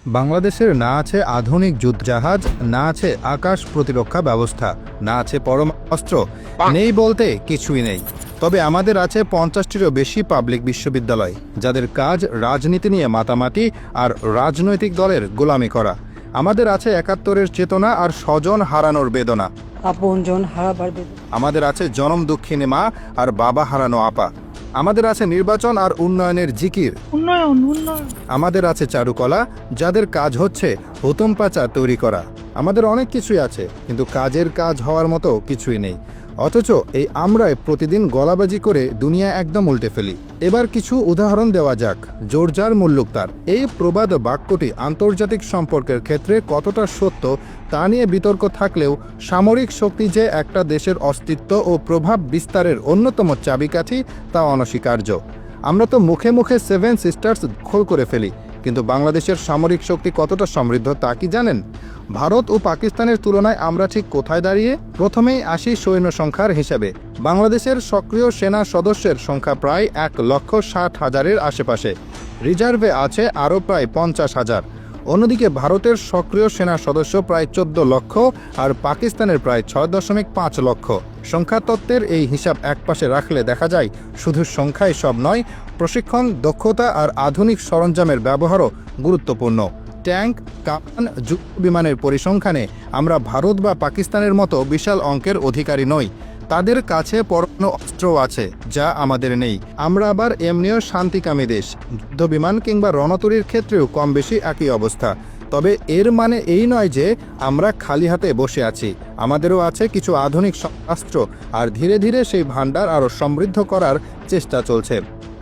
বাংলাদেশের না আছে আধুনিক যুদ্ধজাহাজ, না আছে আকাশ প্রতিরক্ষা ব্যবস্থা, না আছে পরমাস্ত্র, নেই বলতে কিছুই নেই। তবে আমাদের আছে 50টিরও বেশি পাবলিক বিশ্ববিদ্যালয়, যাদের কাজ রাজনীতি নিয়ে মাতামাতি আর রাজনৈতিক দলের গোলামি করা। আমাদের আছে ৭১-এর চেতনা আর স্বজন হারানোর বেদনা। আপনজন হারাবার বেদনা। আমাদের আছে জনম দুঃখিনী মা আর বাবা হারানো আপা। আমাদের আছে নির্বাচন আর উন্নয়নের জিকির। উন্নয়ন। আমাদের আছে চারুকলা, যাদের কাজ হচ্ছে হুতুম পাচা তৈরি করা। আমাদের অনেক কিছুই আছে, কিন্তু কাজের কাজ হওয়ার মতো কিছুই নেই। অথচ এই আমরাই প্রতিদিন গলাবাজি করে দুনিয়া একদম উল্টে ফেলি। এবার কিছু উদাহরণ দেওয়া যাক। জোর যার মুল্লুক তার, এই প্রবাদ বাক্যটি আন্তর্জাতিক সম্পর্কের ক্ষেত্রে কতটা সত্য তা নিয়ে বিতর্ক থাকলেও সামরিক শক্তি যে একটা দেশের অস্তিত্ব ও প্রভাব বিস্তারের অন্যতম চাবিকাঠি তা অনস্বীকার্য। আমরা তো মুখে মুখে 7 সিস্টার্স দখল করে ফেলি, কিন্তু বাংলাদেশের সামরিক শক্তি কতটা সমৃদ্ধ তা কি জানেন? ভারত ও পাকিস্তানের তুলনায় আমরা ঠিক কোথায় দাঁড়িয়ে? প্রথমেই আসি সৈন্য সংখ্যার হিসাবে। বাংলাদেশের সক্রিয় সেনা সদস্যের সংখ্যা প্রায় ১,৬০,০০০-এর আশেপাশে। রিজার্ভে আছে আরও প্রায় ৫০,০০০। অন্যদিকে ভারতের সক্রিয় সেনা সদস্য প্রায় ১৪ লক্ষ আর পাকিস্তানের প্রায় ৬.৫ লক্ষ। সংখ্যাতত্ত্বের এই হিসাব একপাশে রাখলে দেখা যায় শুধু সংখ্যাই সব নয়, প্রশিক্ষণ, দক্ষতা আর আধুনিক সরঞ্জামের ব্যবহারও গুরুত্বপূর্ণ। ট্যাঙ্ক, কামান, যুদ্ধ বিমানের পরিসংখ্যানে আমরা ভারত বা পাকিস্তানের মতো বিশাল অঙ্কের অধিকারী নই। তাদের কাছে পরমাণু অস্ত্রও আছে, যা আমাদের নেই। আমরা আবার এমনিও শান্তিকামী দেশ। যুদ্ধ বিমান কিংবা রণতরীর ক্ষেত্রেও কম বেশি একই অবস্থা। তবে এর মানে এই নয় যে আমরা খালি হাতে বসে আছি। আমাদেরও আছে কিছু আধুনিক অস্ত্র, আর ধীরে ধীরে সেই ভাণ্ডার আরও সমৃদ্ধ করার চেষ্টা চলছে।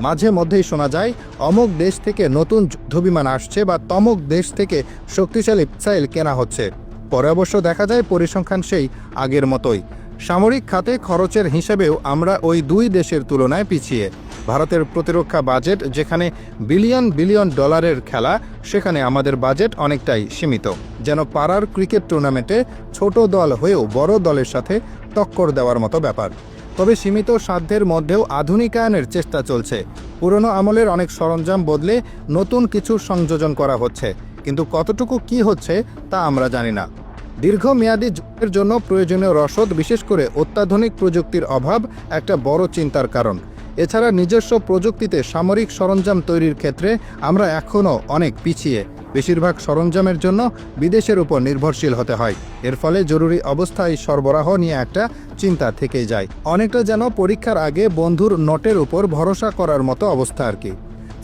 মাঝে মধ্যেই শোনা যায় অমুক দেশ থেকে নতুন যুদ্ধবিমান আসছে বা তমুক দেশ থেকে শক্তিশালী মিসাইল কেনা হচ্ছে। পরে অবশ্য দেখা যায় পরিসংখ্যান সেই আগের মতোই। সামরিক খাতে খরচের হিসেবেও আমরা ওই দুই দেশের তুলনায় পিছিয়ে। ভারতের প্রতিরক্ষা বাজেট যেখানে বিলিয়ন বিলিয়ন ডলারের খেলা, সেখানে আমাদের বাজেট অনেকটাই সীমিত। যেন পাড়ার ক্রিকেট টুর্নামেন্টে ছোট দল হয়েও বড় দলের সাথে টক্কর দেওয়ার মতো ব্যাপার। তবে সীমিত সাধ্যের মধ্যেও আধুনিকায়নের চেষ্টা চলছে। পুরনো আমলের অনেক সরঞ্জাম বদলে নতুন কিছু সংযোজন করা হচ্ছে, কিন্তু কতটুকু কি হচ্ছে তা আমরা জানি না। দীর্ঘমেয়াদী যুদ্ধের জন্য প্রয়োজনীয় রসদ, বিশেষ করে অত্যাধুনিক প্রযুক্তির অভাব একটা বড় চিন্তার কারণ। এছাড়া নিজস্ব প্রযুক্তিতে সামরিক সরঞ্জাম তৈরির ক্ষেত্রে আমরা এখনও অনেক পিছিয়ে। বেশিরভাগ সরঞ্জামের জন্য বিদেশের উপর নির্ভরশীল হতে হয়। এর ফলে জরুরি অবস্থায় সরবরাহ নিয়ে একটা চিন্তা থেকেই যায়। অনেকটা যেন পরীক্ষার আগে বন্ধুর নোটের উপর ভরসা করার মতো অবস্থা আর কি।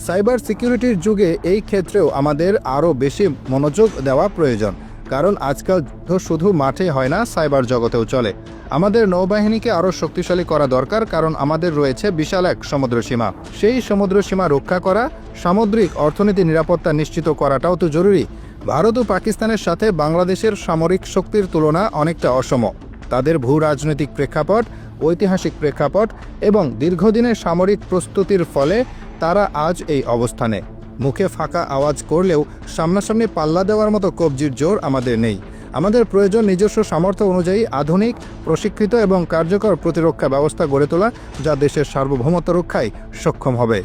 সাইবার সিকিউরিটির যুগে এই ক্ষেত্রেও আমাদের আরও বেশি মনোযোগ দেওয়া প্রয়োজন, কারণ আজকাল যুদ্ধ শুধু মাঠে হয় না, সাইবার জগতেও চলে। আমাদের নৌবাহিনীকে আরও শক্তিশালী করা দরকার, কারণ আমাদের রয়েছে বিশাল এক সমুদ্রসীমা। সেই সমুদ্রসীমা রক্ষা করা, সামুদ্রিক অর্থনীতি নিরাপত্তা নিশ্চিত করাটাও তো জরুরি। ভারত ও পাকিস্তানের সাথে বাংলাদেশের সামরিক শক্তির তুলনা অনেকটা অসম। তাদের ভূ রাজনৈতিক প্রেক্ষাপট, ঐতিহাসিক প্রেক্ষাপট এবং দীর্ঘদিনের সামরিক প্রস্তুতির ফলে তারা আজ এই অবস্থানে। মুখে ফাঁকা আওয়াজ করলেও সামনাসামনি পাল্লা দেওয়ার মতো কবজির জোর আমাদের নেই। আমাদের প্রয়োজন নিজস্ব সামর্থ্য অনুযায়ী আধুনিক, প্রশিক্ষিত এবং কার্যকর প্রতিরক্ষা ব্যবস্থা গড়ে তোলা, যা দেশের সার্বভৌমত্ব রক্ষায় সক্ষম হবে।